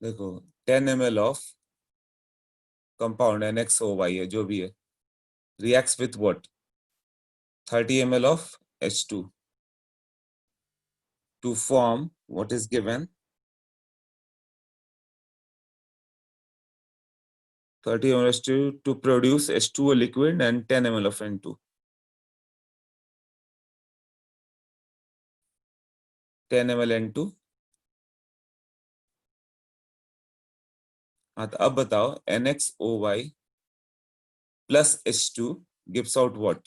देखो 10 ml of compound NaOY है जो भी है, reacts with what, 30 ml of H2 to form what is given, 30 ml H2 to produce H2O liquid and 10 ml of N2. 10 ml N2। हाँ तो अब बताओ NaOY plus H2 gives out what?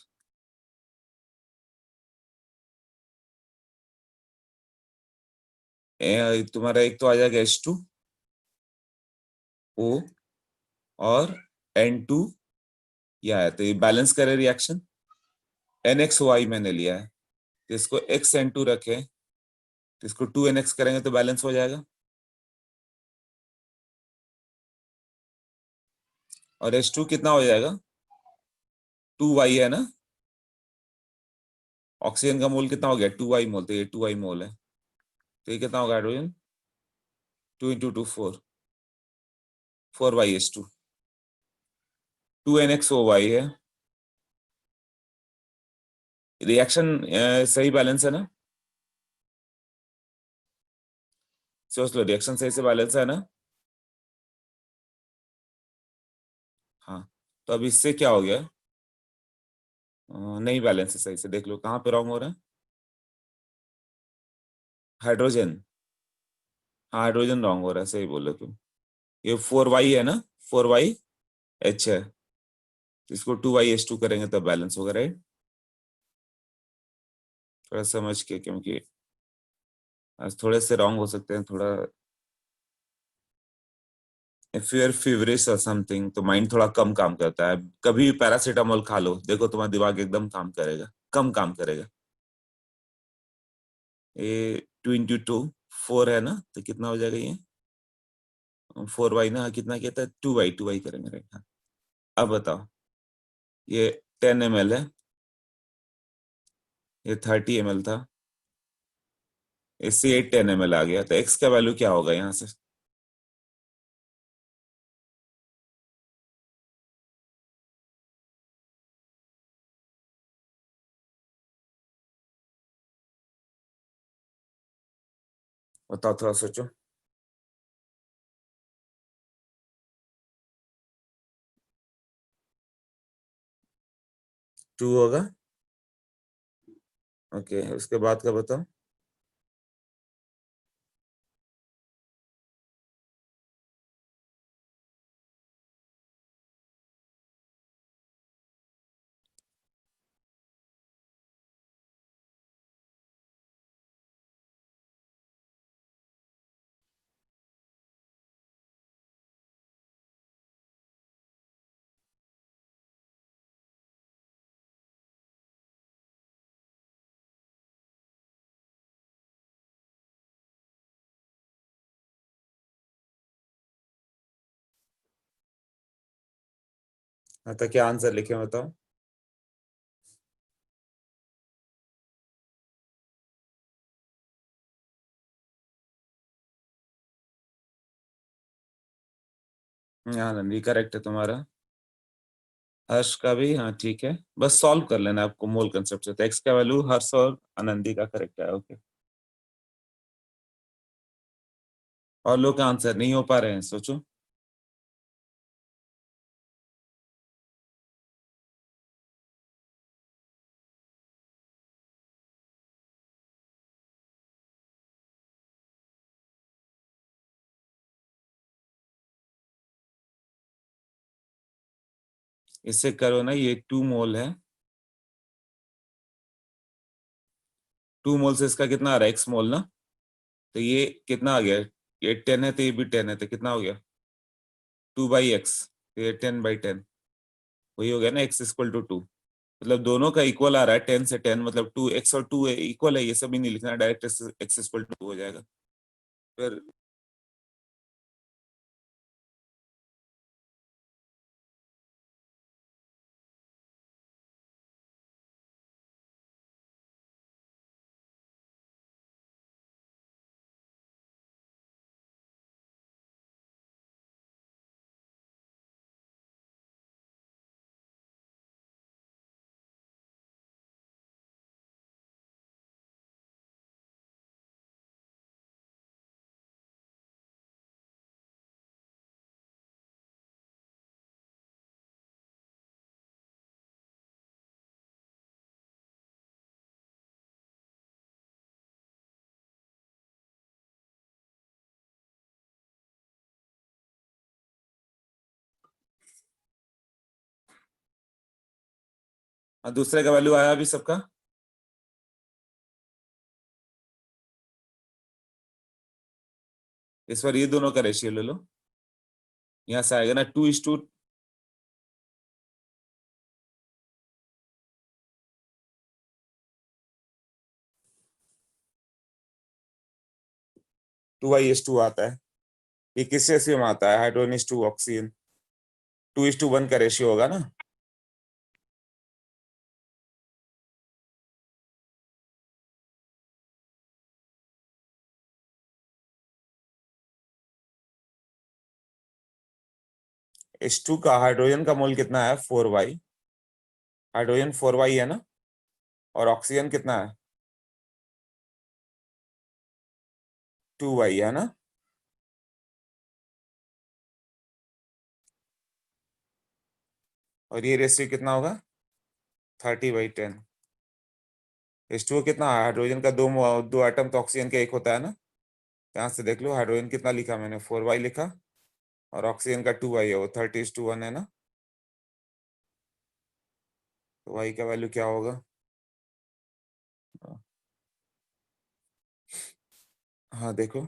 तुम्हारा एक तो आ जाएगा H2O और N2, यह है तो ये बैलेंस करे रिएक्शन। NaOY मैंने लिया है तो इसको XN2 रखें तो इसको 2NX करेंगे तो बैलेंस हो जाएगा। और H2 कितना हो जाएगा, 2Y है ना। ऑक्सीजन का मोल कितना हो गया, 2Y मोल, तो ये 2Y मोल है, तो ये कितना होगा हाइड्रोजन, 2 × 2 4, 4YH2, 2NXOY है। रिएक्शन सही बैलेंस है ना, सोच लो रिएक्शन सही से बैलेंस है ना। हाँ तो अब इससे क्या हो गया, नहीं बैलेंस है सही से, देख लो कहाँ पे रॉन्ग हो रहा है। हाइड्रोजन, हाँ हाइड्रोजन रॉन्ग हो रहा है, सही बोले तुम। ये 4Y है ना, 4YH है, तो इसको 2YH2 करेंगे तब बैलेंस होगा, राइट। थोड़ा समझ के, क्योंकि आज थोड़े से रॉन्ग हो सकते हैं थोड़ा। इफ यू आर फीवरिश और समथिंग तो माइंड थोड़ा कम काम करता है, कभी भी पैरासीटामोल खा लो, देखो तुम्हारा दिमाग एकदम काम करेगा, कम काम करेगा। ये 2 × 2 4 है ना, तो कितना हो जाएगा ये, 4Y ना, कितना कहता है, 2Y करेंगे, राइट। हाँ अब बताओ, ये 10 ml है, ये 30 ml था, इससे ये 10 ml आ गया, तो एक्स का वैल्यू क्या होगा यहाँ से। बताओ थोड़ा सोचो। 2 होगा, ओके, उसके बाद का बताओ। हाँ तो क्या आंसर लिखे बताओ। हाँ नंदी करेक्ट है तुम्हारा। हर्ष का भी हाँ ठीक है, बस सॉल्व कर लेना आपको मोल कंसेप्ट से, तो एक्स का वैल्यू हर्ष और आनंदी का करेक्ट है, ओके। और लोग का आंसर नहीं हो पा रहे हैं, सोचो। इससे करो ना, ये 2 मोल है, 2 मोल से इसका कितना आ रहा है, एक्स मोल ना, तो ये कितना आ गया, ये 10 है तो ये भी 10 है, तो कितना हो गया, 2/x, तो ये 10/10, वही हो गया ना, x = 2। मतलब दोनों का इक्वल आ रहा है, 10 से 10, मतलब 2x और 2 इक्वल है, ये सब ही नहीं लिखना, डायरेक्ट x = 2 हो जाएगा फिर। और दूसरे का वैल्यू आया अभी सबका? इस बार ये दोनों का रेशियो ले लो, यहां से आएगा ना 2:2। 2:2 आता है। ये किस रेशियो में आता है? हाइड्रोजन इज टू ऑक्सीजन, 2:1 का रेशियो होगा ना। H2 का हाइड्रोजन का मोल कितना है? 4y। हाइड्रोजन 4y है ना, और ऑक्सीजन कितना है? 2y है ना। और ये रेशियो कितना होगा? 30/10। H2O कितना है? हाइड्रोजन का दो एटम तो ऑक्सीजन का एक होता है ना। यहाँ से देख लो, हाइड्रोजन कितना लिखा मैंने? 4y लिखा, और ऑक्सीजन का 2y है, वो 30:1 है ना। तो y का वैल्यू क्या होगा? हाँ देखो,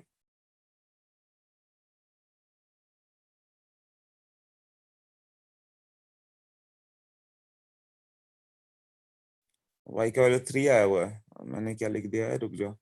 y का वैल्यू 3 आया हुआ है। मैंने क्या लिख दिया है, रुक जाओ।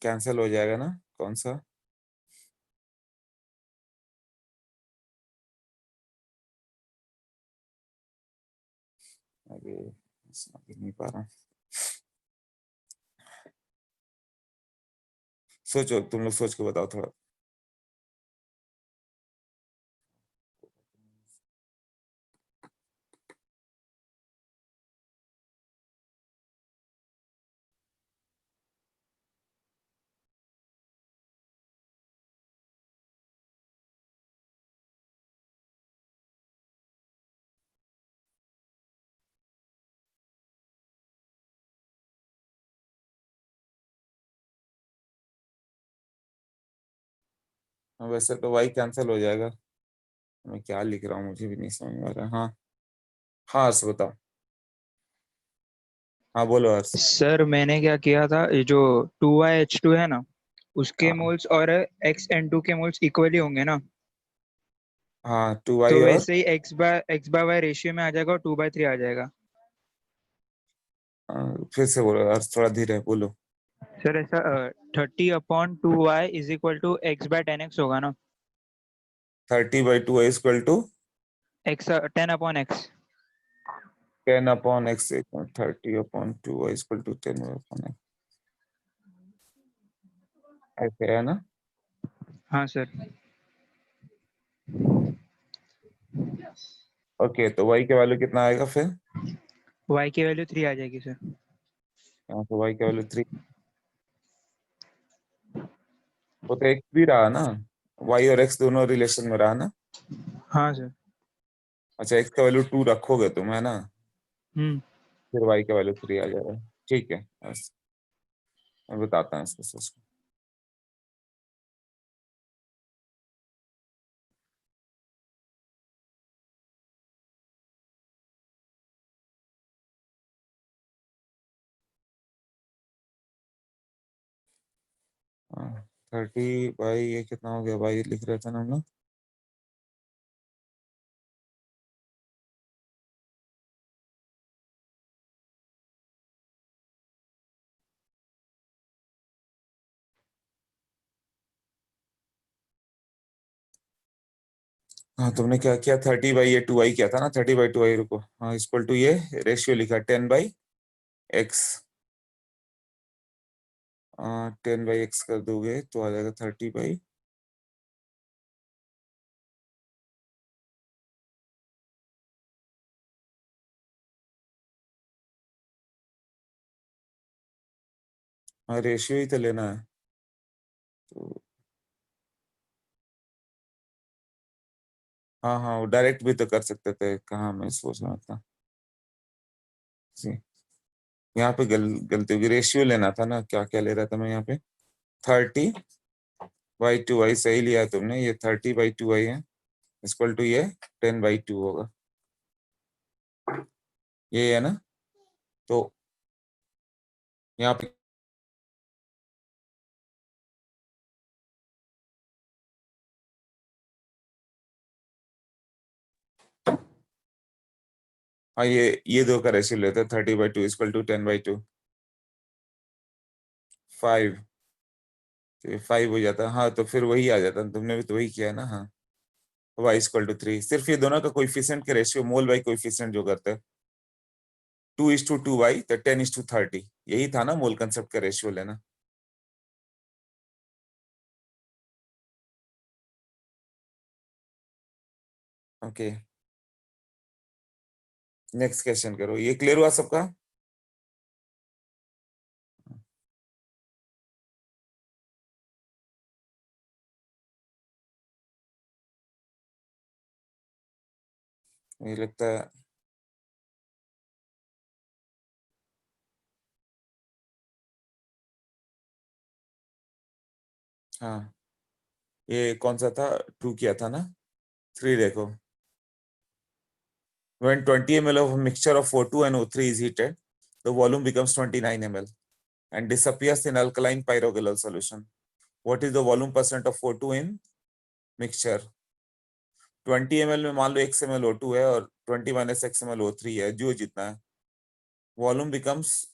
कैंसिल हो जाएगा ना, कौन सा? अरे समझ नहीं पा रहा। सोचो, तुम लोग सोच के बताओ थोड़ा। हाँ, वैसे तो y कैंसिल हो जाएगा। मैं क्या लिख रहा हूँ मुझे भी नहीं समझ में आ रहा। हाँ हाँ, हर्ष बताओ। हाँ बोलो हर्ष। सर मैंने क्या किया था, ये जो 2YH2 है ना, उसके हाँ मोल्स और XN2 के मोल्स इक्वली होंगे ना। हाँ, 2y तो और वैसे ही x/y रेशियो में आ जाएगा और 2/3 आ जाएगा। फिर से बोलो हर्ष, थोड़ा धीरे बोलो। सर ऐसा 30/2y is equal to x/10x होगा ना। 30/2 is equal to x 10/x। 10/x। 30/2 is equal to 10/x, ऐसे है ना। हाँ सर। ओके, तो y का वैल्यू कितना आएगा फिर? y की वैल्यू 3 आ जाएगी सर। यहाँ से y का वैल्यू 3। वो तो x भी रहा ना, y और x दोनों रिलेशन में रहा ना। हाँ सर। अच्छा, x का वैल्यू 2 रखोगे तुम, है ना। हम्म। फिर y का वैल्यू 3 आ जाएगा। ठीक है, बस मैं बताता हूँ इसको सोच के। हाँ, 30 बाई ये कितना हो गया, बाई लिख रहे थे ना हम लोग। हाँ, तुमने क्या किया? 30/2y किया था ना, 30/2y। रुको, हाँ इक्वल टू ये रेशियो लिखा 10/x। 10/x कर दोगे तो आ जाएगा 30/। हाँ रेशियो ही तो लेना है, तो हाँ हाँ वो डायरेक्ट भी तो कर सकते थे, कहाँ मैं सोच रहा था जी। यहाँ पे गलती होगी, रेशियो लेना था ना, क्या क्या ले रहा था मैं यहाँ पे, 30/2i सही लिया है तुमने, ये 30/2i है, इक्वल टू ये 10/2 होगा, ये है ना। तो यहाँ पे हाँ ये दो का रेशियो लेते हैं, 30/2 इक्वल टू 10/2, 5, तो ये 5 हो जाता, हाँ तो फिर वही आ जाता, तुमने भी तो वही किया है ना, हाँ। y = 3, सिर्फ ये दोनों का कोइफिशिएंट के रेशियो, मोल बाई कोइफिशिएंट जो करते हैं, 2:2y तो 10:30, यही था ना मोल कंसेप्ट का रेशियो लेना। ओके नेक्स्ट क्वेश्चन करो, ये क्लियर हुआ सबका। मुझे लगता है हाँ, ये कौन सा था, 2 किया था ना, 3 देखो, when 20 ml of a mixture of O2 and O3 is heated, the volume becomes 29 ml and disappears in alkaline pyrogalol solution. What is the volume percent of O2 in mixture? 20 ml में मान लो x ml O2 है और 20 - x ml O3 है, जो जितना है, volume becomes,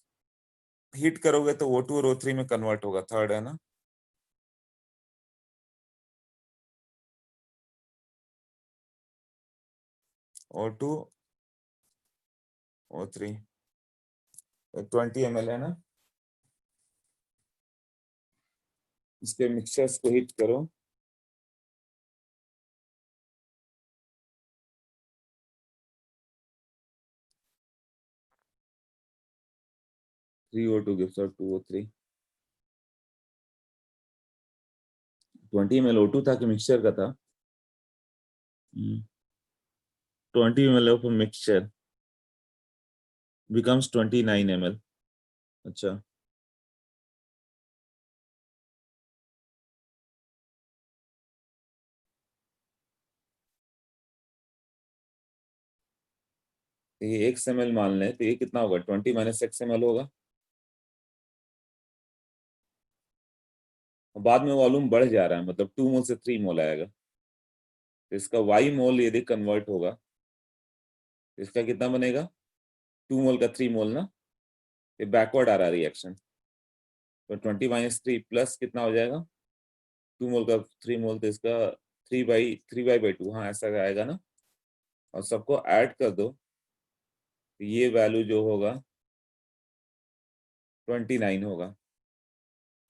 heat करोगे तो O2 और O3 में कन्वर्ट होगा, थर्ड है ना, O2 O3, 20 ml है ना, इसके मिक्सचर्स को हीट करो, 3O2 gives out 2O3, 20 ml O2 था कि मिक्सचर का था, 20 ml of a mixture becomes 29 ml, अच्छा तो ये x ml मान लें, तो ये कितना होगा, 20 - x ml होगा, और बाद में वॉल्यूम बढ़ जा रहा है, मतलब 2 मोल से 3 मोल आएगा, तो इसका y मोल यदि कन्वर्ट होगा तो इसका कितना बनेगा, 2 मोल का 3 मोल ना, ये बैकवर्ड आ रहा है रिएक्शन, तो 20 - 3 प्लस कितना हो जाएगा, 2 मोल का 3 मोल, तो इसका 3/2, हाँ ऐसा आएगा ना, और सबको ऐड कर दो, तो ये वैल्यू जो होगा 29 होगा,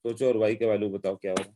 सोचो और y का वैल्यू बताओ क्या होगा।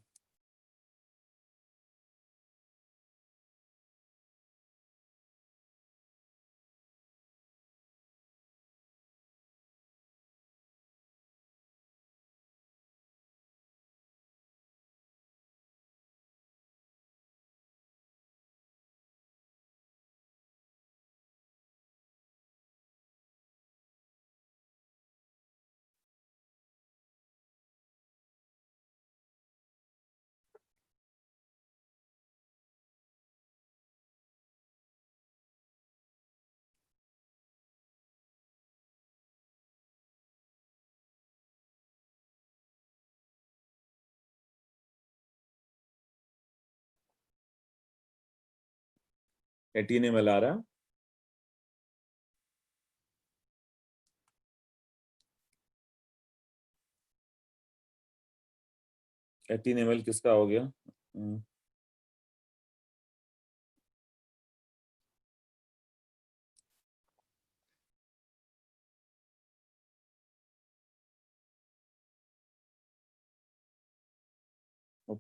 एटीन ml आ रहा है, 18 ml किसका हो गया,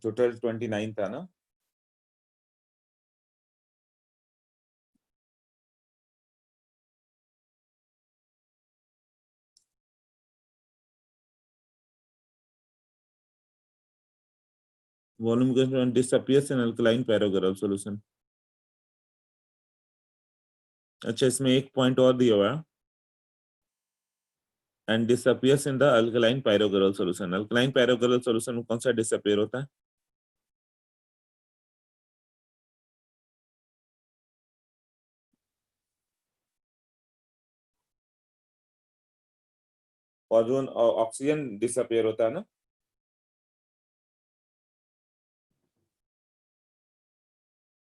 टोटल 29 था ना, volume constant disappears in alkaline paragraph solution. अच्छा, इसमें एक पॉइंट और दिया हुआ है, and disappears in the alkaline pyrograph solution. Alkaline pyrograph solution में कौन सा डिसअपियर होता है? और जो ऑक्सीजन डिसअपियर होता है ना।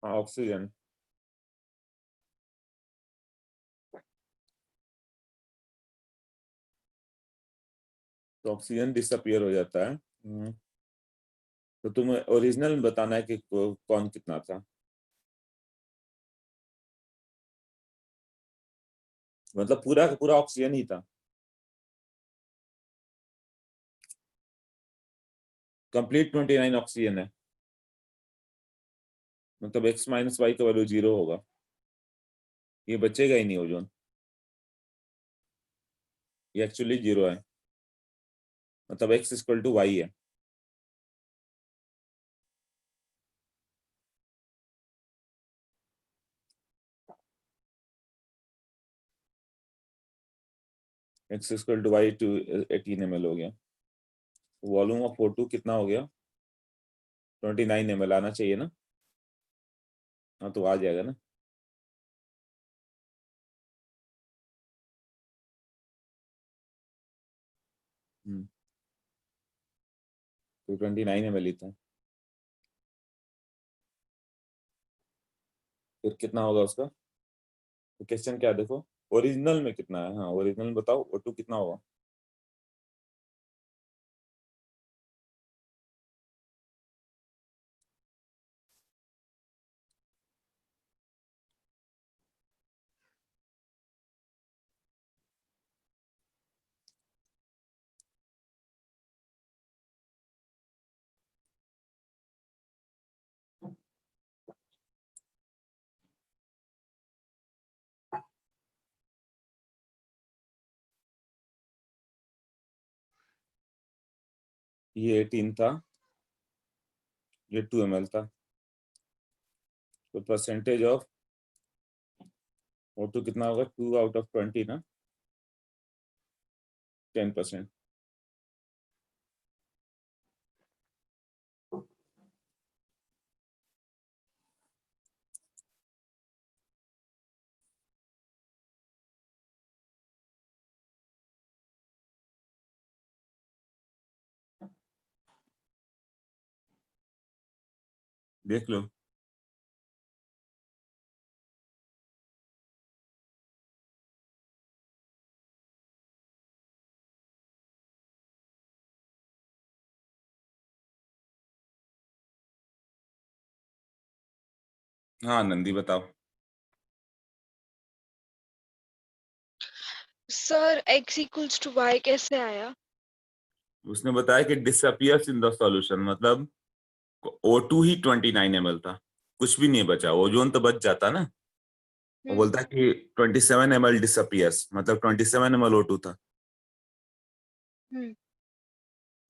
हाँ, ऑक्सीजन। तो ऑक्सीजन डिसअपियर हो जाता है। तो तुम्हें ओरिजिनल बताना है कि कौन कितना था, मतलब पूरा का पूरा ऑक्सीजन ही था। कंप्लीट 29 ऑक्सीजन है, मतलब x माइनस वाई का वैल्यू 0 होगा, ये बचेगा ही नहीं ओजोन, ये एक्चुअली 0 है, मतलब x इक्वल टू वाई है। x equal to y to 18 ml हो गया। वॉल्यूम ऑफ O2 कितना हो गया? 29 ml आना चाहिए ना। हाँ, तो आ जाएगा ना। तो 29 ml ही था। फिर कितना होगा उसका? तो क्वेश्चन क्या है देखो, ओरिजिनल में कितना है। हाँ, ओरिजिनल बताओ O2 कितना होगा। ये 18 था, ये 2 ml था। तो परसेंटेज ऑफ O2 कितना होगा? 2 आउट ऑफ 20 ना, 10%। देख लो। हाँ नंदी बताओ। Sir x equals to y कैसे आया? उसने बताया कि डिसअपियर्स इन द सॉल्यूशन, मतलब O2 ही 29 ml था, कुछ भी नहीं बचा, ओजोन तो बच जाता ना। वो बोलता है कि 27 ml डिसअपियर्स, मतलब 27 ml O2 था।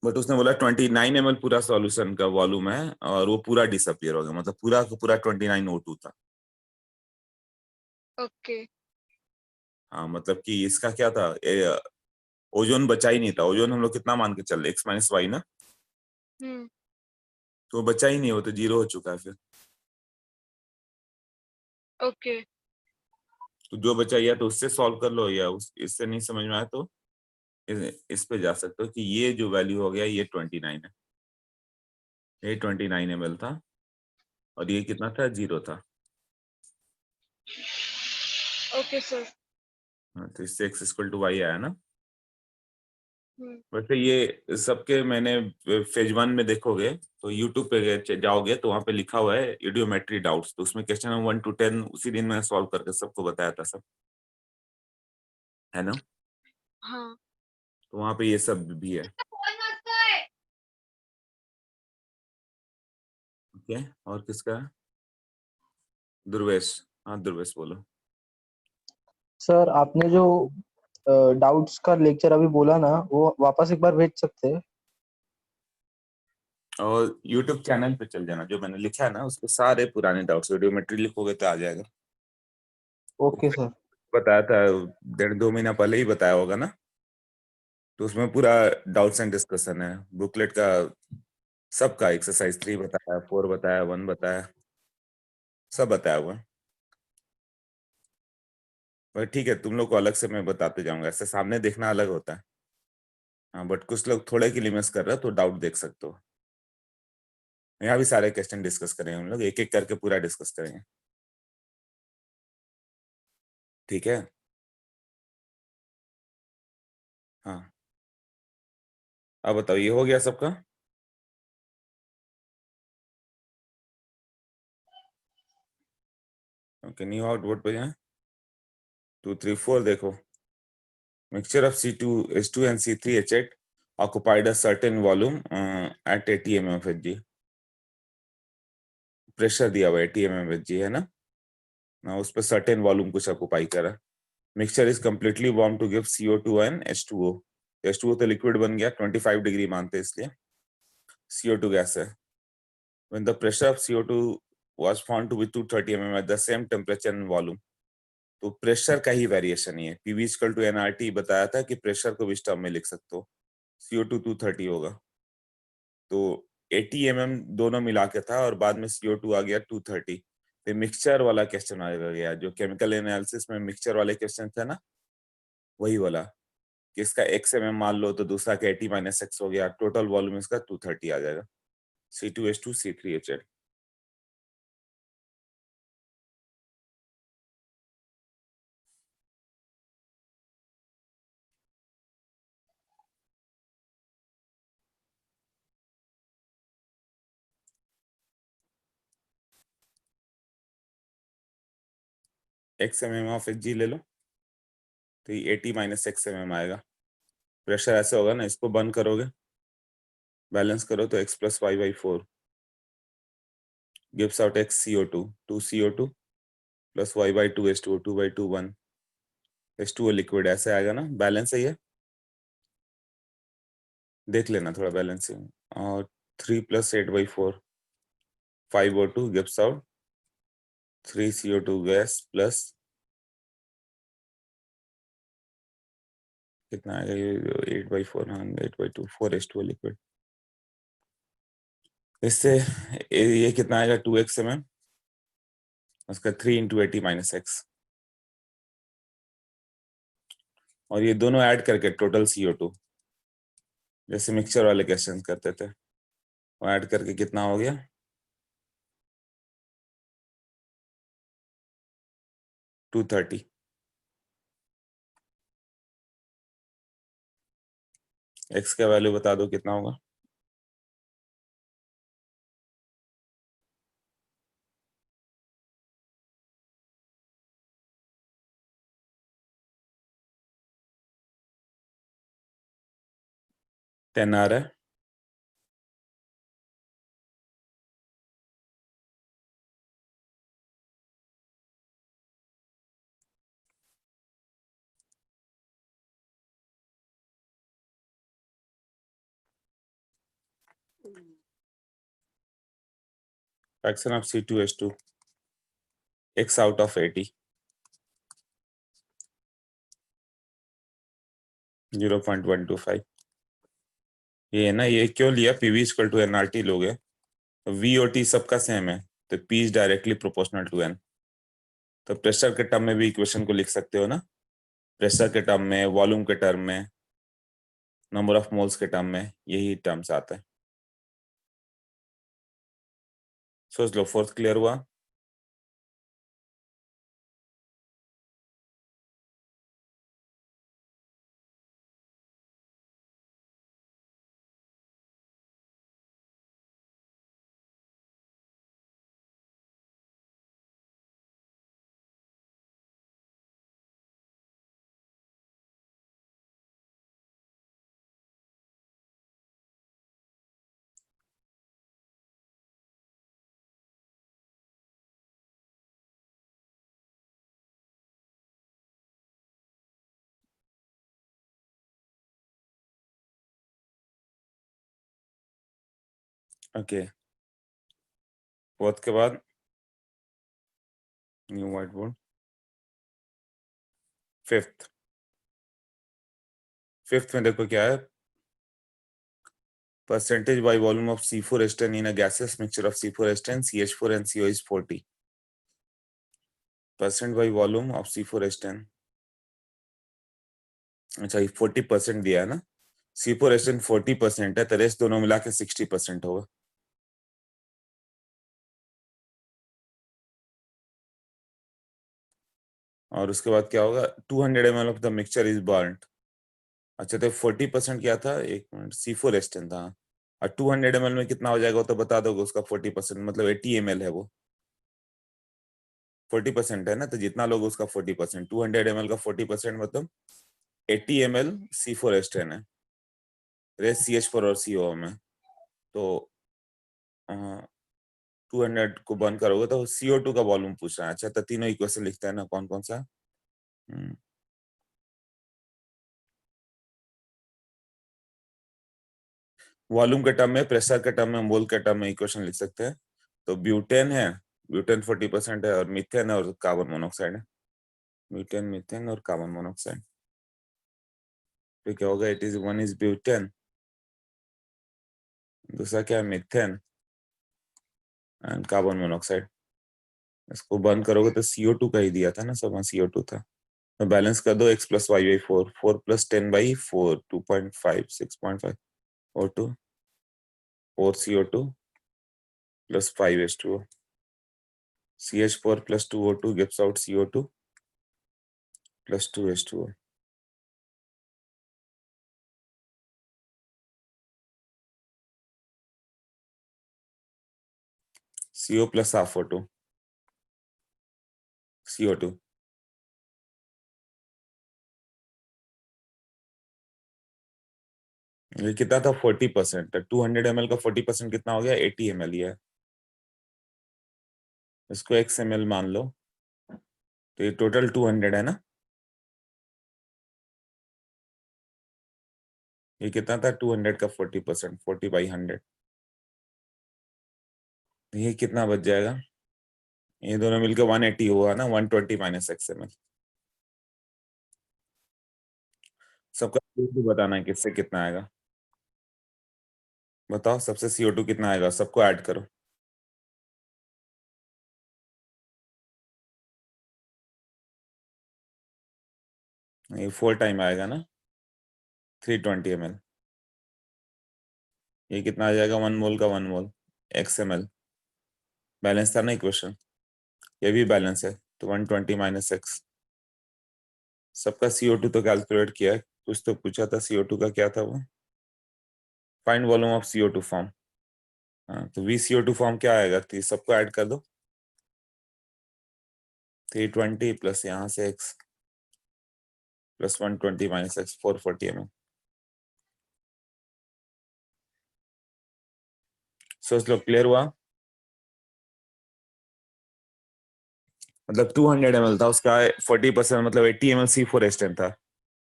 बट उसने बोला 29 ml पूरा सॉल्यूशन का वॉल्यूम है और वो पूरा डिसअपियर हो गया, मतलब पूरा का पूरा 29 O2 था। ओके। हाँ, मतलब कि इसका क्या था, ओजोन बचा ही नहीं था। ओजोन हम लोग कितना मान के चल रहे, x माइनस वाई ना। तो वो बचा ही नहीं, हो तो 0 हो चुका है फिर। ओके। तो जो बचा, या तो उससे सॉल्व कर लो, या इससे नहीं समझ में आया तो इस पे जा सकते हो कि ये जो वैल्यू हो गया ये 29 है, ये 29 ml था, और ये कितना था? 0 था। Okay sir. हाँ, तो इससे x इक्वल टू वाई आया ना। वैसे ये सबके मैंने फेज 1 में देखोगे तो यूट्यूब पे जाओगे तो वहां पे लिखा हुआ है इडियोमेट्री डाउट्स, तो उसमें क्वेश्चन 1 to 10 उसी दिन मैंने सॉल्व करके सबको बताया था सब, है ना। हाँ। तो वहां पे ये सब भी है। ओके, और किसका है? दुर्वेश। हाँ दुर्वेश बोलो। सर आपने जो डाउट्स का लेक्चर अभी बोला ना, वो वापस एक बार भेज सकते हैं? और यूट्यूब चैनल पे चल जाना, जो मैंने लिखा है ना उसके सारे पुराने डाउट्स, वीडियोमेट्री लिखोगे तो आ जाएगा। Okay sir. बताया था 1.5-2 महीना पहले ही बताया होगा ना, तो उसमें पूरा डाउट्स एंड डिस्कशन है बुकलेट का, सबका एक्सरसाइज 3 बताया, 4 बताया, 1 बताया, सब बताया हुआ है। पर ठीक है, तुम लोग को अलग से मैं बताते जाऊंगा, ऐसे सामने देखना अलग होता है। हाँ, बट कुछ लोग थोड़े के लिए मिस कर रहे हो तो डाउट देख सकते हो। यहाँ भी सारे क्वेश्चन डिस्कस करेंगे हम लोग, एक एक करके पूरा डिस्कस करेंगे, ठीक है। हाँ, अब बताओ ये हो गया सबका? ओके, न्यू आउटपुट पे जाए, 2 3 4 देखो। Mixture of C2H2 and C3H8 occupied a certain volume at 80 mmHg. Pressure दिया हुआ 80 mmHg है ना उस पर सर्टेन वॉल्यूम कुछ ऑक्युपाई करा। Mixture is completely warm to give CO2 and H2O। H2O तो लिक्विड बन गया, 25 डिग्री मानते इसलिए, CO2 गैस है। When the pressure of CO2 was found to be 230 mm at the same temperature and volume, तो pressure का ही variation ही है। PV equal to nRT बताया था कि प्रेशर को भी इस टर्म में लिख सकते हो, CO2 230 होगा, तो 80 mm दोनों मिला के था और बाद में CO2 आ गया 230। तो मिक्सचर वाला क्वेश्चन आ गया, जो केमिकल एनालिसिस में मिक्सचर वाले क्वेश्चन थे ना, वही वाला कि इसका x mm मान लो तो दूसरा का 80 - x हो गया, टोटल वॉल्यूम इसका 230 आ जाएगा, C2H2 C3H8। x mm of Hg ले लो तो ये 80 - x mm आएगा। प्रेशर ऐसे होगा ना, इसको बंद करोगे, बैलेंस करो तो x + y/4 gives out x CO2 2 CO2 + y/2 H2O 2/2 1 H2O liquid, ऐसे आएगा ना, बैलेंस है ये, देख लेना थोड़ा बैलेंसिंग। और 3 + 8/4 5O2 gives out 3 CO2 gas plus कितना आएगा ये 8/4, हाँ 8/2 4 H2O लिक्विड। इससे ये कितना आएगा 2x mm, उसका 3 × 80 - x, और ये दोनों ऐड करके टोटल CO2, जैसे मिक्सचर वाले क्वेश्चन करते थे, वो ऐड करके कितना हो गया 230। x का वैल्यू बता दो कितना होगा। टेन आ रहा है। Fraction of C2H2 x out of 80 0.125। ये है ना, ये क्यों लिया, PV = nRT लोगे, VOT सबका सेम है, तो P is directly proportional to N। तो प्रेशर के टर्म में भी इक्वेशन को लिख सकते हो ना, प्रेशर के टर्म में, वॉल्यूम के टर्म में, नंबर ऑफ मोल्स के टर्म में, यही टर्म्स आते हैं। सोच लो, फोर्थ क्लियर हुआ? ओके, फोर्थ के बाद न्यू व्हाइट बोर्ड। फिफ्थ में देखो क्या है, percentage by volume of C4H10 in a gaseous mixture of C4H10, CH4 and CO is 40. % by volume of C4H10, अच्छा 40% दिया है ना, C4H10 40% है, तो रेस्ट दोनों मिला के 60% होगा। और उसके बाद क्या होगा, 200 ml of the mixture is burned. अच्छा तो 40% क्या था, एक मिनट, C4H10 था, और 200 ml में कितना हो जाएगा वो तो बता दोगे, उसका 40% मतलब 80 ml है, वो 40% है ना, तो जितना लोग उसका 40%, 200 ml का 40% मतलब 80 ml C4H10 है, रेस्ट CH4 और CO में, तो 200 को बर्न करोगे तो CO2 का वॉल्यूम पूछ रहा है। अच्छा तो तीनों इक्वेशन लिखते हैं ना, कौन कौन सा, वॉल्यूम के टर्म में, प्रेशर के टर्म में, मोल के टर्म में इक्वेशन लिख सकते हैं। तो ब्यूटेन है, ब्यूटेन 40% है, और मीथेन है, और कार्बन मोनोऑक्साइड है, ब्यूटेन, मीथेन और कार्बन मोनोऑक्साइड। तो क्या होगा, it is one is butane, दूसरा क्या है, मीथेन एंड कार्बन मोनोऑक्साइड। इसको बर्न करोगे तो CO2 का ही दिया था ना सब, CO2 था, तो बैलेंस कर दो, x + y / 4, 4 + 10/4, 2.5, 6.5, O2, 4 CO2 + 5 H2O, CH4 + 2 O2 gives out CO2 + 2 H2O. CO + ½ O2, CO2, ये कितना था, 40%, 200 ml का 40% कितना हो गया, 80 ml ही है, इसको x ml मान लो, तो ये टोटल 200 है ना, ये कितना था, 200 का 40%, 40/100, ये कितना बच जाएगा, ये दोनों मिलकर 180 हुआ ना, 120 - x ml। सबका CO2 बताना है, किससे कितना आएगा, बताओ सबसे CO2 कितना आएगा, सबको ऐड करो, ये 4 टाइम आएगा ना, 320 ml, ये कितना आ जाएगा, 1 मोल का 1 मोल, x ml, बैलेंस था ना इक्वेशन, ये भी बैलेंस है, तो 120 - x। सबका CO2 तो कैलकुलेट किया है, कुछ तो पूछा था CO2 का, क्या था वो, find volume of CO2 form, हाँ तो VCO2 फॉर्म क्या आएगा, तो सबको ऐड कर दो, 320 प्लस यहाँ से x प्लस 120 - x, 440 ml। सोच लो, क्लियर हुआ, मतलब 200 ml था, उसका 40% मतलब 80 ml C4H10 था,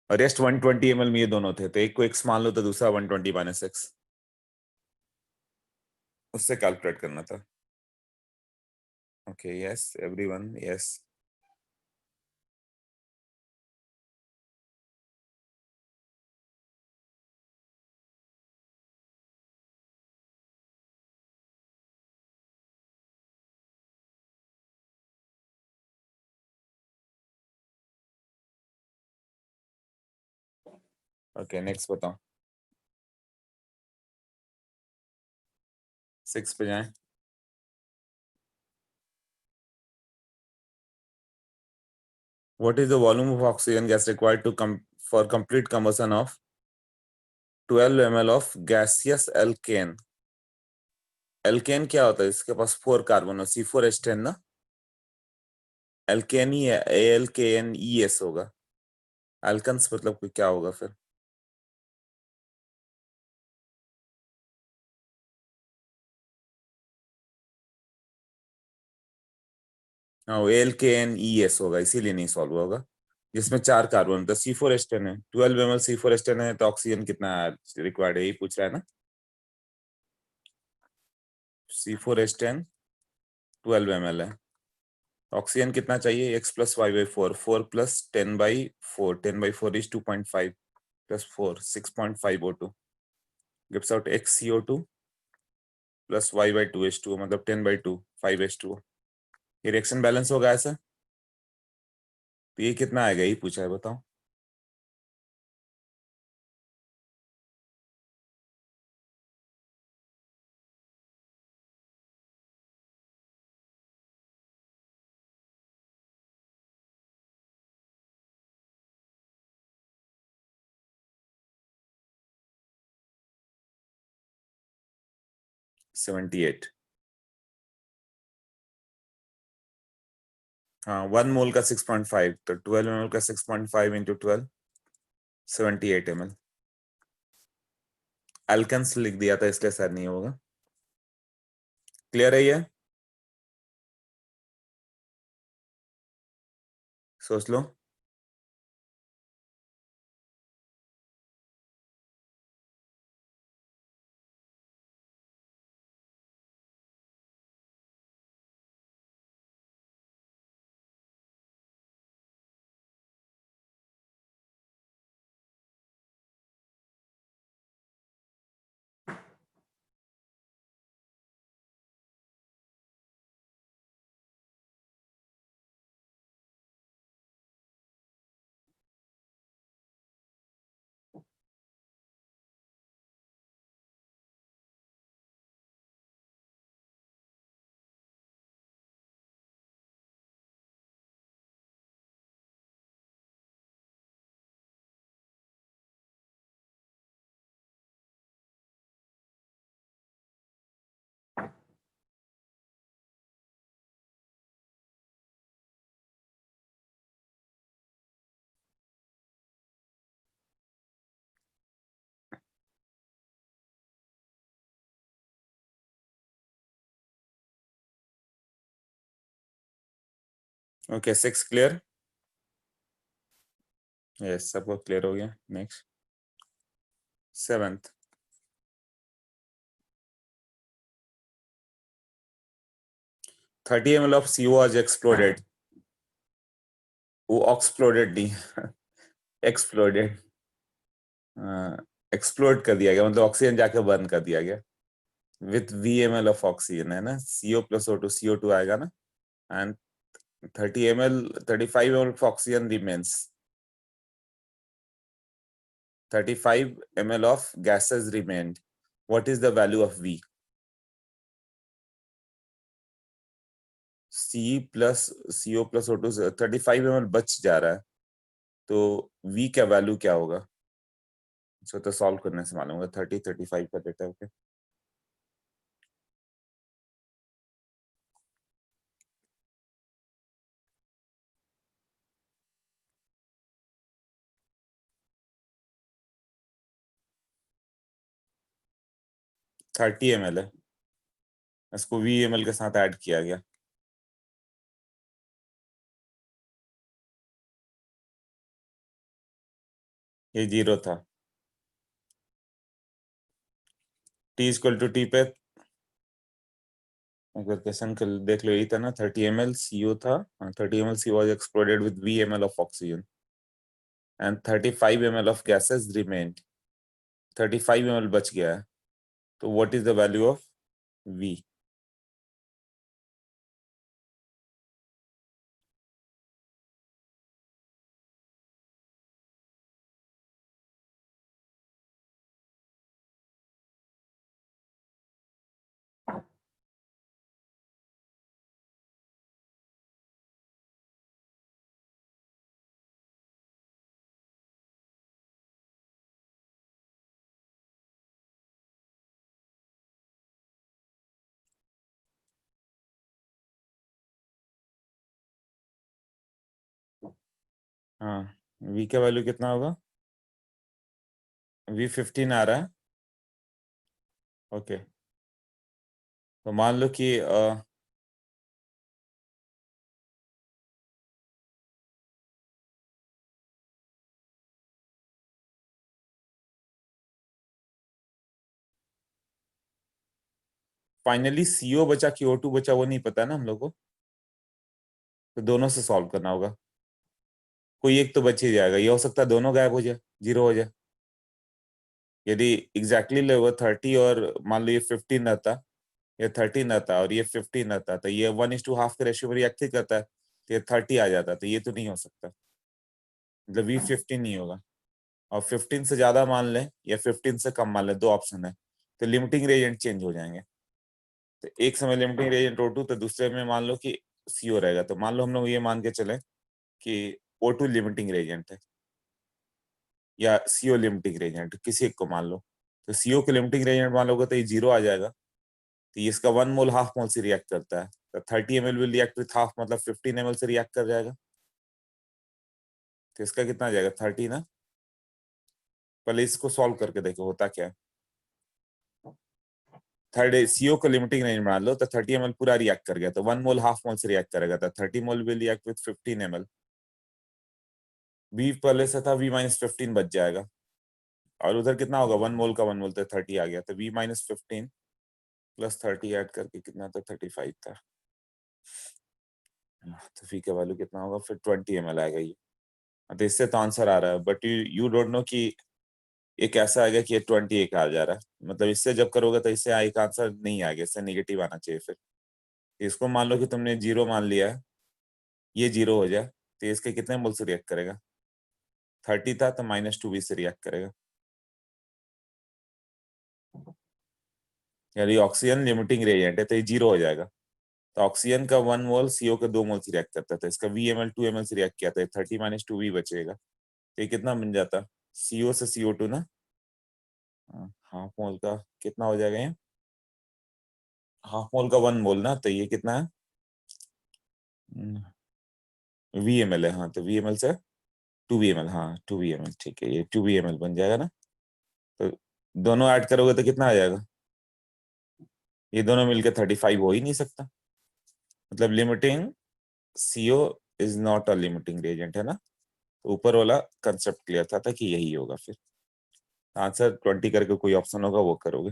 और रेस्ट 120 ml में ये दोनों थे, तो एक को x मान लो तो दूसरा 120 - x, उससे कैलकुलेट करना था। Okay, yes everyone, yes. Okay next बताओ, 6 पे जाएं। What is the volume of oxygen gas required to for complete combustion of 12 ml of gaseous alkane? Alkane क्या होता है, इसके पास 4 कार्बन हो, C4H10 ना, एल्केन ही है, ALKNES होगा, एल्कन्स मतलब क्या होगा फिर, हाँ ALKNES होगा, इसीलिए नहीं सॉल्व होगा, जिसमें 4 कार्बन, तो C4H10 है, 12 ml C4H10 है, तो ऑक्सीजन कितना रिक्वायर्ड है, यही पूछ रहा है ना। C4H10 12 ml है। ऑक्सीजन कितना चाहिए? x plus y by 4, 4 plus 10 by 4, 10 by 4 is 2.5 plus 4, 6.5 O2 gives out x CO2 plus y by 2 H2O, मतलब 10 by 2, 5 H2O। ये रिएक्शन बैलेंस होगा ऐसा। तो ये कितना आएगा, ये पूछा है, बताओ। Seventy eight. हाँ, 1 मोल का 6.5, तो 12 ml का 6.5 इंटू 12, 78 ml। एल्केन्स लिख दिया था इसलिए शायद नहीं होगा। क्लियर है ये? सोच लो। Okay, 6 clear? यस, सबको क्लियर हो गया। Next 7th। 30 ml of CO was exploded। वो ऑक्सप्लोडेड नहीं, एक्सप्लोडेड। एक्सप्लोड कर दिया गया, मतलब ऑक्सीजन जाके बर्न कर दिया गया विथ VML ऑफ ऑक्सीजन, है ना। CO plus O2, CO2 आएगा ना। And 30 ml, 35 ml of oxygen remains, 35 ml of gases remained. What is the value of V? C plus CO plus O2 से 35 ml बच जा रहा है, तो V का वैल्यू क्या होगा? तो सॉल्व करने से मालूम होगा। 30 35 का डेटा। ओके, थर्टी ml है, इसको VML के साथ ऐड किया गया। ये 0 था। T इक्वल टू T पे अगर क्वेश्चन कर देख लो, यही था ना। 30 ml CO था, 30 ml CO was exploded with VML of oxygen and 35 ml of gases remained। 35 ml बच गया है, तो what is the value of V? हाँ, V का वैल्यू कितना होगा? V 15 आ रहा है। ओके, तो मान लो कि फाइनली CO बचा कि O2 बचा वो नहीं पता ना हम लोग को, तो दोनों से सॉल्व करना होगा। कोई एक तो बच ही जाएगा, ये हो सकता है दोनों गायब हो जाए, 0 हो जाए। यदि एग्जैक्टली लगभग 30 और मान लो ये 15 रहता, ये 13 रहता और ये 15 रहता, तो ये 1:2 के रेशियो में रिएक्ट ही करता है, तो ये 30 आ जाता, तो ये तो नहीं हो सकता, मतलब V15 नहीं होगा। और 15 से ज्यादा मान लें या 15 से कम मान लें, दो ऑप्शन है, तो लिमिटिंग रेजेंट चेंज हो जाएंगे। तो एक समय लिमिटिंग रेजेंट O2, तो दूसरे में मान लो कि CO रहेगा। तो मान लो हम लोग ये मान के चले कि O2 लिमिटिंग रेजेंट है या CO लिमिटिंग रेजेंट, किसी एक को मान लो। तो CO के लिमिटिंग रेजेंट मान लोगे तो ये 0 आ जाएगा, तो ये इसका 1 मोल हाफ मोल से रिएक्ट करता है, तो 30 ml will react with half, मतलब 15 ml से रिएक्ट कर जाएगा। तो इसका कितना आ जाएगा, 30 ना। पहले इसको सॉल्व करके देखो होता क्या है। थर्ड CO को लिमिटिंग रेंज मान लो, तो 30 ml पूरा रिएक्ट कर गया, तो 1 मोल हाफ मोल से रिएक्ट करेगा, तो 30 mole will react with 15 ml। V पहले से था, V-15 बच जाएगा, और उधर कितना होगा, 1 मोल का 1 मोल, तो 30 आ गया, तो V-15 प्लस 30 ऐड करके कितना था, 35 था। तो V का वैल्यू कितना होगा फिर, 20 ml आएगा ये। तो इससे तो आंसर आ रहा है, बट यू डोंट नो कि एक ऐसा आएगा कि ये 21 आ जा रहा है, मतलब इससे जब करोगे तो इससे एक आंसर नहीं आएगा, इससे नेगेटिव आना चाहिए। फिर इसको मान लो कि तुमने 0 मान लिया है, ये 0 हो जाए, तो इसके कितने मोल से रिएक्ट करेगा, 30 था, तो -2V से रिएक्ट करेगा। यानी ऑक्सीजन लिमिटिंग रेजेंट है, तो ये 0 हो जाएगा। तो ऑक्सीजन का 1 मोल CO के 2 मोल से रिएक्ट करता था, इसका VMl 2 ml से रिएक्ट किया था, 30 - 2V बचेगा, तो ये कितना बन जाता, CO से CO2 ना, हाफ मोल का कितना हो जाएगा, ये हाफ मोल का 1 मोल ना, तो ये कितना है, VMl है, हाँ, तो VMl से 2VMl, हाँ 2VMl, ठीक है, ये 2VMl बन जाएगा ना। तो दोनों ऐड करोगे तो कितना आ जाएगा, ये दोनों मिलकर 35 हो ही नहीं सकता, मतलब limiting CO is not a limiting reagent, है ना। तो ऊपर वाला कंसेप्ट क्लियर था कि यही होगा। फिर आंसर 20 करके कोई ऑप्शन होगा वो करोगे।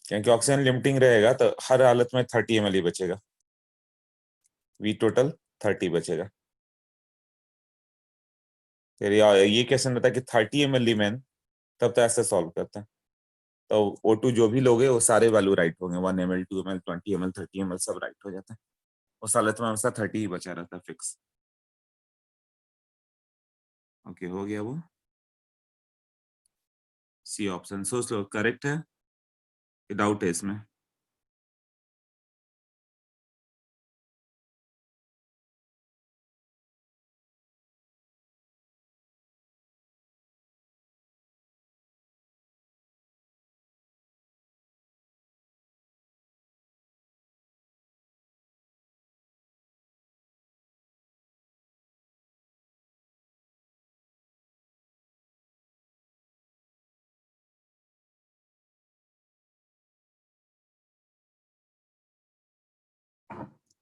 क्योंकि ऑक्सीजन लिमिटिंग रहेगा तो हर हालत में 30 ml ही बचेगा, V टोटल 30 बचेगा। फिर ये क्वेश्चन रहता है कि 30 ml रिमेन, तब तो ऐसे सॉल्व करते हैं, तो O2 जो भी लोगे वो सारे वैल्यू राइट होंगे, 1 ml 2 ml 20 ml 30 ml सब राइट हो जाता है। उस हालत में हमेशा 30 ही बचा रहता है फिक्स। ओके, हो गया वो, सी ऑप्शन सोच लो करेक्ट है, डाउट है इसमें।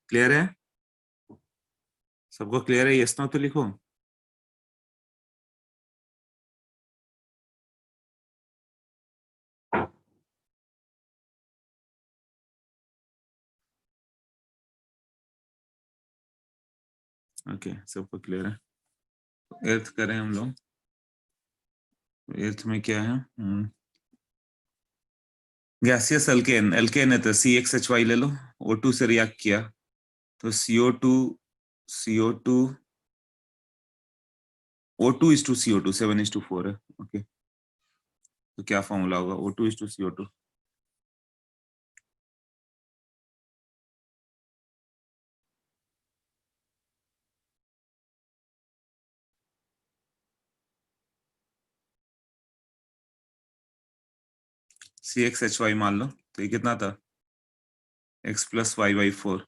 क्लियर है, सबको क्लियर है, यस नो तो लिखो। ओके, सबको क्लियर है। एर्थ करें हम लोग, एर्थ में क्या है, गैसियस अल्केन, अल्केन है तो CXHY ले लो, O2 से रिएक्ट किया तो CO2 CO2 O2 is to CO2 7:4 है। ओके, तो क्या फॉर्मूला होगा, O2 is to CO2, CXHY मान लो, तो ये कितना था, X + Y/4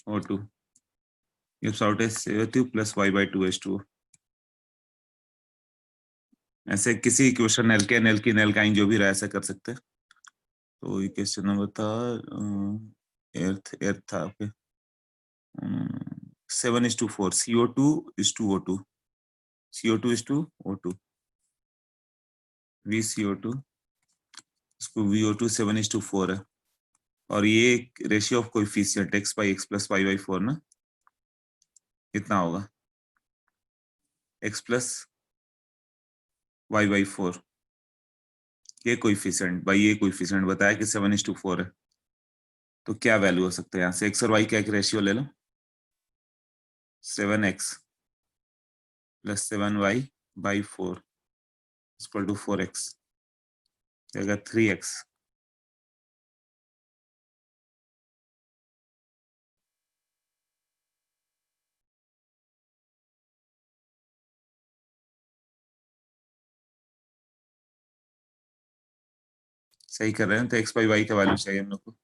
O2 gives out as CO2 + Y/2 H2O। ऐसे किसी क्वेश्चन एल्केन एल्कीन एल्काइन जो भी रहा ऐसा कर सकते हैं। तो ये क्वेश्चन नंबर था एर्थ था, ओके। 7:4, CO2:O2, CO2:O2, VCO2, इसको VO2 7:4 है, और ये ratio of coefficient x/x + y/4 ना, कितना होगा? x + y/4, ये कोएफिशिएंट भाई, ये कोएफिशिएंट बताया कि 7:4 है, तो क्या वैल्यू हो सकता है यहाँ से? x और y का एक रेशियो ले लो, 7x + 7y/4 = 4x, जाएगा 3x। सही कर रहे हैं, तो x/y का वैल्यू चाहिए हम लोग को।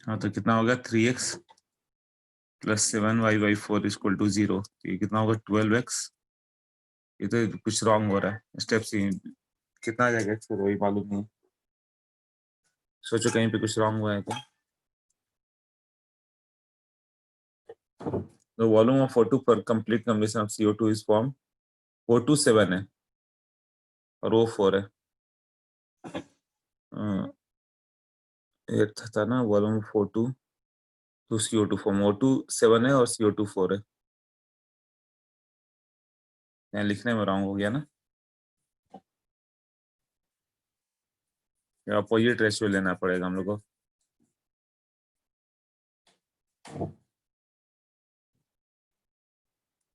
हाँ, तो कितना होगा? 3x + 7y/4 = 0, तो ये कितना होगा? 12x। ये तो कुछ रॉन्ग हो रहा है, स्टेप सी कितना आ जाएगा x और y मालूम नहीं है। सोचो कहीं पे कुछ रॉन्ग हुआ है तो। The volume of O2 per complete combustion of CO2 is formed, O2 7 है और O 4 है। 8 था ना, volume of O2 to CO2 form, O2 7 है और CO2 4 है। यहाँ लिखने में रॉन्ग हो गया ना, अपोजिट रेशियो लेना पड़ेगा हम लोग को।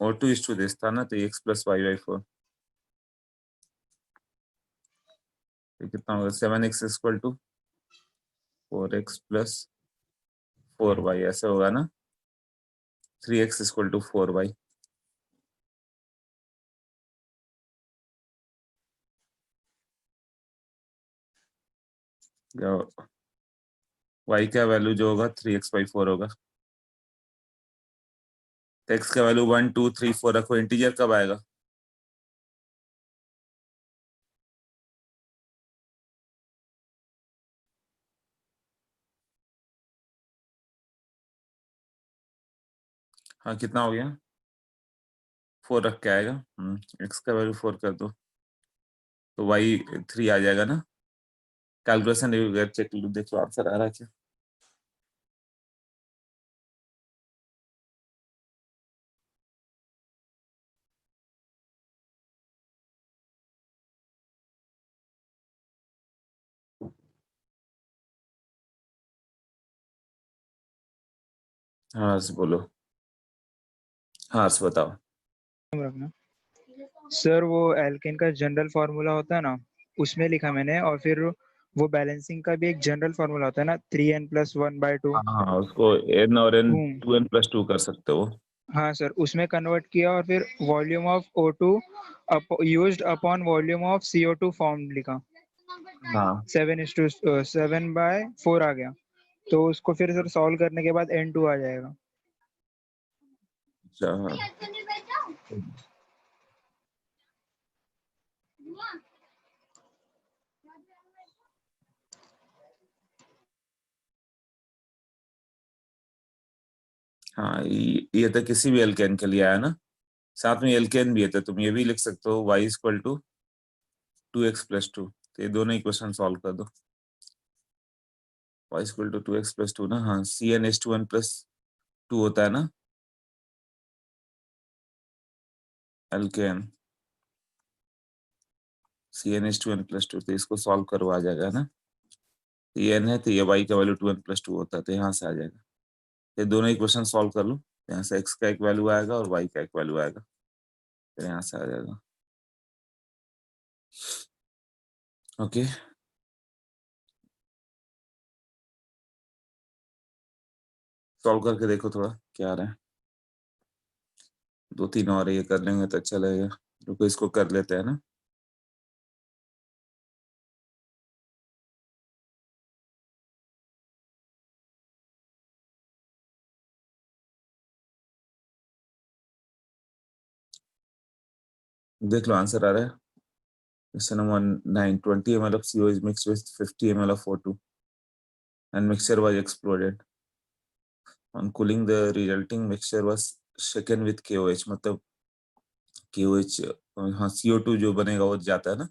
O2 is to this था ना, तो x + y/4, तो कितना होगा? 7x = 4x + 4y, ऐसे होगा ना। 3x = 4y। y का वैल्यू जो होगा 3x/4 होगा। x का वैल्यू 1 2 3 4 रखो, इंटीजर कब आएगा? हाँ, कितना हो गया? 4 रख के आएगा। x का वैल्यू 4 कर दो तो y 3 आ जाएगा ना। कैलकुलेशन चेक देखो आंसर आ रहा है क्या? हाँ बोलो। हाँ बताओ। रखना सर, वो एल्केन का जनरल फार्मूला होता है ना, उसमें लिखा मैंने, और फिर वो बैलेंसिंग का भी एक जनरल फार्मूला होता है ना, 3n + 1/2। हाँ, उसको n और n 2n + 2 कर सकते हो। हाँ सर, उसमें कन्वर्ट किया और फिर volume of O2 used upon volume of CO2 form लिखा, हाँ 7:7/4 आ गया। तो उसको फिर सर सॉल्व करने के बाद N2 आ जाएगा। अच्छा, हाँ। हाँ, ये तो किसी भी एल्केन के लिए आया ना, साथ में एल्केन भी है, तो तुम ये भी लिख सकते हो y = 2x + 2। तो ये दोनों इक्वेशन सॉल्व कर दो। y = 2x + 2 ना। हाँ, CnH2n + 2 होता है ना एल्केन, CnH2n + 2, तो इसको सॉल्व करो, आ जाएगा ना। ये n है तो ये y का वैल्यू 2n + 2 होता है, तो यहाँ से आ जाएगा। ये दोनों इक्वेशन सॉल्व कर लो, यहाँ से x का एक वैल्यू आएगा और y का एक वैल्यू आएगा, फिर यहाँ से आ जाएगा। ओके, सॉल्व करके देखो थोड़ा क्या आ रहा है। 2 3 और ये कर लेंगे तो अच्छा लगेगा। रुको, इसको कर लेते हैं ना। देख लो आंसर आ रहा है। Question number 9, 20 ml of CO is mixed with 50 ml of O2 and mixture was exploded. On cooling the resulting mixture was shaken with KOH, मतलब KOH, हाँ CO2 जो बनेगा वो जाता है ना।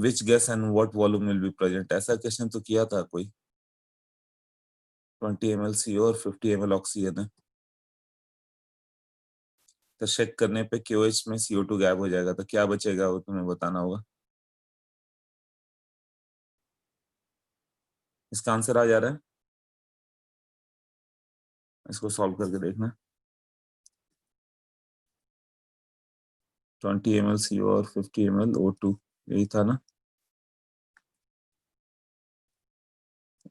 which gas and what volume will be present, ऐसा question तो किया था कोई। 20 ml CO और 50 ml ऑक्सीजन है, तो शेक करने पे KOH में CO2 गायब हो जाएगा, तो क्या बचेगा वो तुम्हें बताना होगा। इसका आंसर आ जा रहा है, इसको सॉल्व करके देखना। 20 ml CO और 50 ml O2, यही था ना।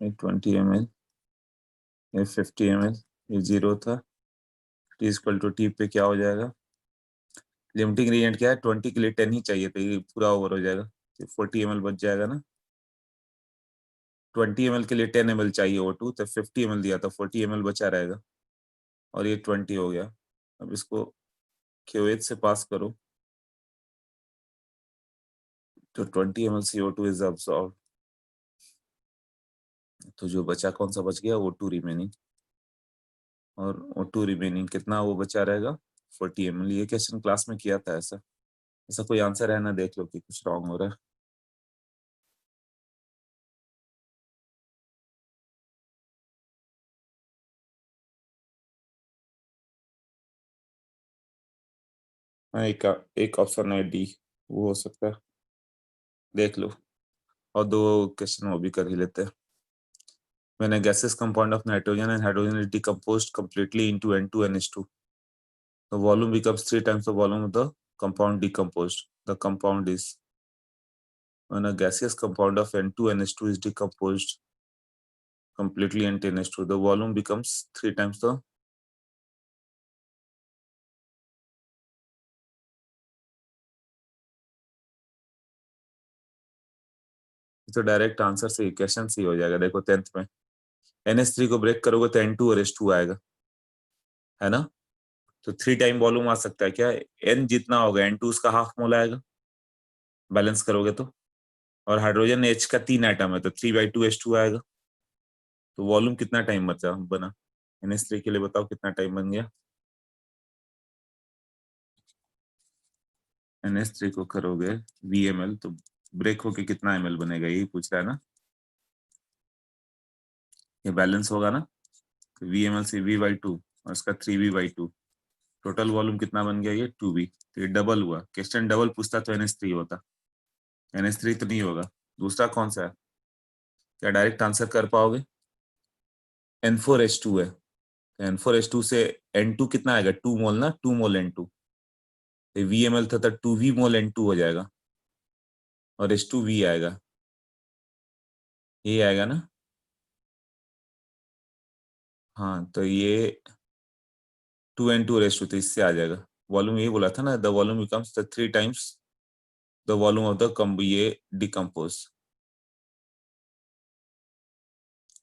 20 ml, ये 50 ml, ये 0 था। T पे क्या हो जाएगा, लिमिटिंग रिएजेंट क्या है, 20 के लिए 10 ही चाहिए, तो ये पूरा ओवर हो जाएगा, तो 40 ml बच जाएगा ना। 20 ml के लिए 10 ml चाहिए O2, तो 50 ml दिया था, 40 ml बचा रहेगा, और ये 20 हो गया। अब इसको QH से पास करो, तो 20 ml CO2 इज अब्सॉर्ब, तो जो बचा कौन सा बच गया, O2 रिमेनिंग, और O2 रिमेनिंग कितना वो बचा रहेगा, 40 ml। ये क्वेश्चन क्लास में किया था ऐसा। ऐसा कोई आंसर है ना, देख लो कि कुछ रॉन्ग हो रहा है। हाँ, एक ऑप्शन है डी, वो हो सकता है, देख लो। और 2 क्वेश्चन वो भी कर ही लेते हैं। When a gaseous compound of nitrogen and hydrogen is decomposed completely into N2NH2, the volume becomes 3 times the volume of the compound decomposed. The compound is, when a gaseous compound of N2NH2 is decomposed completely into NH2, the volume becomes 3 times the, तो direct answer से question सी हो जाएगा। देखो 10th में NH3 को break करोगे तो N2 और H2 आएगा, है ना। तो 3 टाइम वॉल्यूम आ सकता है क्या, N जितना होगा N2 उसका हाफ मोल आएगा, बैलेंस करोगे तो। और हाइड्रोजन H का 3 एटम है, तो 3/2 H2 आएगा। तो वॉल्यूम कितना टाइम बना NH3 के लिए, बताओ कितना टाइम बन गया। NH3 को करोगे VML, तो ब्रेक होके कितना ml बनेगा, यही पूछ रहा है ना। ये बैलेंस होगा ना, तो VML से V/2 और इसका 3V/2, टोटल वॉल्यूम कितना बन गया, ये 2V। तो ये डबल हुआ, क्वेश्चन डबल पूछता तो NH3 होता, NH3 तो नहीं होगा। दूसरा कौन सा है, क्या डायरेक्ट आंसर कर पाओगे, N4H2 है, तो N4H2 से N2 कितना आएगा, 2 मोल ना, 2 मोल N2, VML था तो 2V मोल N2 हो जाएगा, और H2V आएगा, ये आएगा ना। हाँ, तो ये 2N2 रेस टू, तो इससे आ जाएगा। वॉल्यूम यही बोला था ना, the volume becomes the 3 times the volume of the ये डिकम्पोज,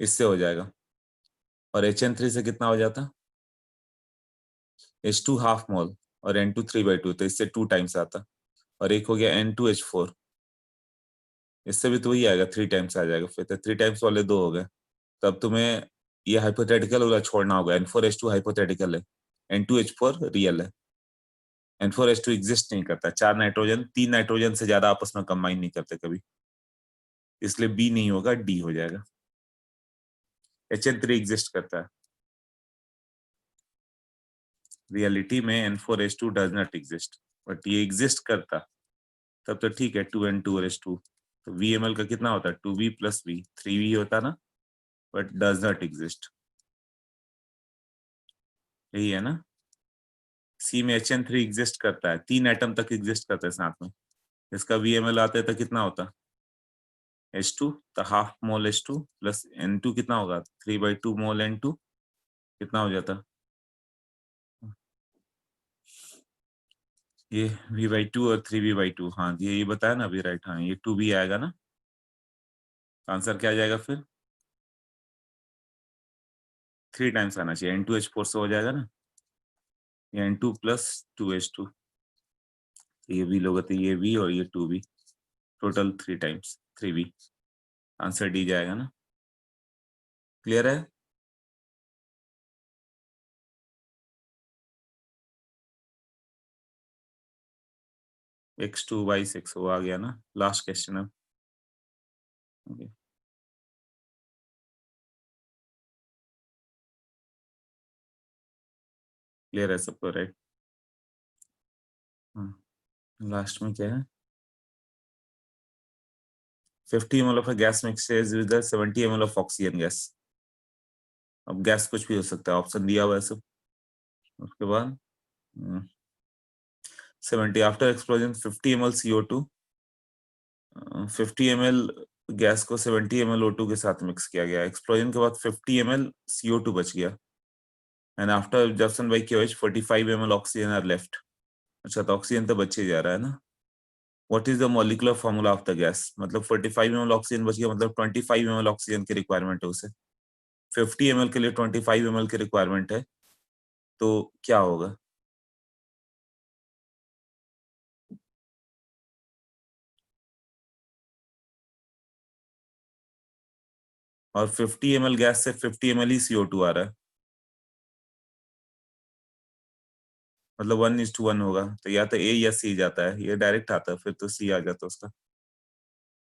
इससे हो जाएगा। और HN3 से कितना हो जाता, H2 हाफ मोल और N2 3/2, तो इससे 2 टाइम्स आता। और एक हो गया N2H4, इससे भी तो वही आएगा, 3 टाइम्स आ जाएगा फिर, तो 3 टाइम्स वाले 2 हो गए। तब तुम्हें ये हाइपोथेटिकल वाला छोड़ना होगा, N4H2 हाइपोथेटिकल है, N2H4 रियल है। N4H2 एग्जिस्ट नहीं करता, 4 नाइट्रोजन 3 नाइट्रोजन से ज्यादा आपस में कंबाइन नहीं करते कभी, इसलिए बी नहीं होगा, डी हो जाएगा। HN3 एग्जिस्ट करता है, रियलिटी में N4H2 does not exist, but ये एग्जिस्ट करता तब तो ठीक है, 2N2 और H2। तो VML का कितना होता है, 2V + V, 3V होता ना, बट डज नॉट एग्जिस्ट, यही है ना। सी में HN3 एग्जिस्ट करता है, 3 एटम तक एग्जिस्ट करता है साथ में, इसका VML आता है तो कितना होता, H2, तो half mole H2 plus N2 कितना होगा, 3/2 मोल N2, कितना हो जाता, ये V/2 और 3V/2, हाँ ये बताया ना अभी, राइट। हाँ, ये 2V आएगा ना, आंसर क्या आ जाएगा फिर, 3 टाइम्स आना चाहिए, N2H4 से हो जाएगा ना, ये N2 + 2H2, ये V लोगे तो ये V और ये 2V, total 3 times 3V। Answer D जाएगा ना। क्लियर है? x2 by 6 वो आ गया ना। लास्ट क्वेश्चन है। Okay. क्लियर है सबको? राइट। लास्ट में क्या है? 50 ml of a gas mixes with the 70 ml of oxygen gas। अब गैस कुछ भी हो सकता है, ऑप्शन दिया हुआ है सब। उसके बाद 70 after explosion 50 ml CO2, 50 ml gas को 70 ml O2 के साथ मिक्स किया गया। एक्सप्लोजन के बाद 50 ml CO2 बच गया and after absorption by KOH 45 ml oxygen are left. अच्छा, तो ऑक्सीजन तो बचे जा रहा है ना। What is the molecular formula of the gas? मतलब 45 ml ऑक्सीजन बच गया, मतलब 25 ml ऑक्सीजन की रिक्वायरमेंट है उसे। 50 ml के लिए 25 ml की रिक्वायरमेंट है, तो क्या होगा? और 50 ml गैस से 50 ml ही CO2 आ रहा है, मतलब 1:1 होगा। तो या तो A या C जाता है, ये डायरेक्ट आता है, फिर तो C आ जाता है उसका।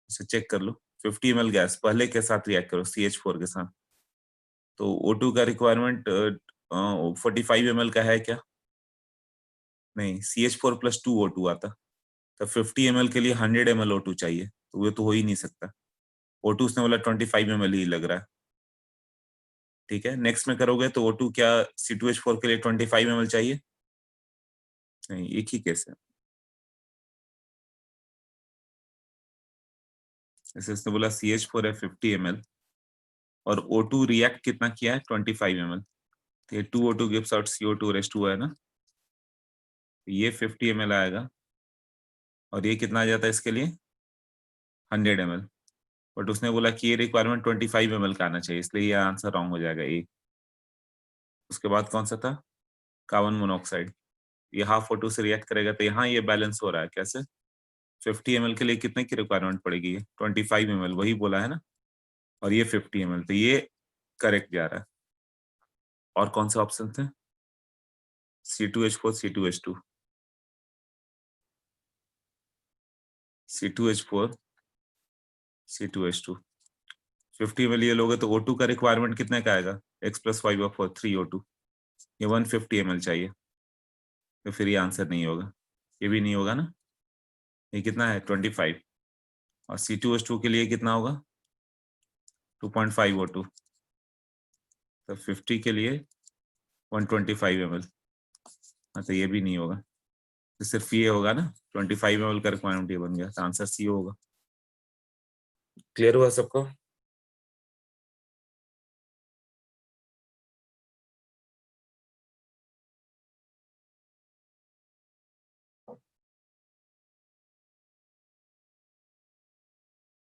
इसे चेक कर लो। 50 ml गैस पहले के साथ रिएक्ट करो CH4 के साथ, तो O2 का रिक्वायरमेंट 45 ml का है क्या? नहीं, CH4 + 2 O2 आता। तो 50 ml के लिए 100 ml O2 चाहिए, तो वो तो हो ही नहीं सकता। O2 उसने बोला 25 ml ही लग रहा है। ठीक है, नेक्स्ट में करोगे तो O2 क्या C2H4 के लिए 25 ml चाहिए? नहीं, एक ही केस है। जैसे उसने बोला CH4 है 50 ml और O2 रिएक्ट कितना किया है 25 ml, तो ये 2O2 gives out CO2 raise to है ना। तो ये 50 ml आएगा और ये कितना आ जाता है इसके लिए 100 ml। बट उसने बोला कि ये रिक्वायरमेंट 25 ml का आना चाहिए, इसलिए ये आंसर रॉन्ग हो जाएगा ए। उसके बाद कौन सा था? Carbon monoxide. ये हाफ O2 से रिएक्ट करेगा, तो यहाँ ये बैलेंस हो रहा है कैसे? 50 ml के लिए कितने की रिक्वायरमेंट पड़ेगी? 25 ml, वही बोला है ना। और ये 50 ml, तो ये करेक्ट जा रहा है। और कौन से ऑप्शन थे? C2H4 C2H2 C2H4 C2H2 50 ml ये लोगे तो O2 का रिक्वायरमेंट कितने का आएगा? x + 5/4 3O2, ये 150 ml चाहिए, तो फिर ये आंसर नहीं होगा। ये भी नहीं होगा ना। ये कितना है 25 और C2H2 के लिए कितना होगा 2.5 O2, तो 50 के लिए 125 ml। हाँ, तो ये भी नहीं होगा, तो सिर्फ ये होगा ना 25 ml का रिक्वायरमेंट, ये बन गया, तो आंसर सी होगा। क्लियर हुआ सबको?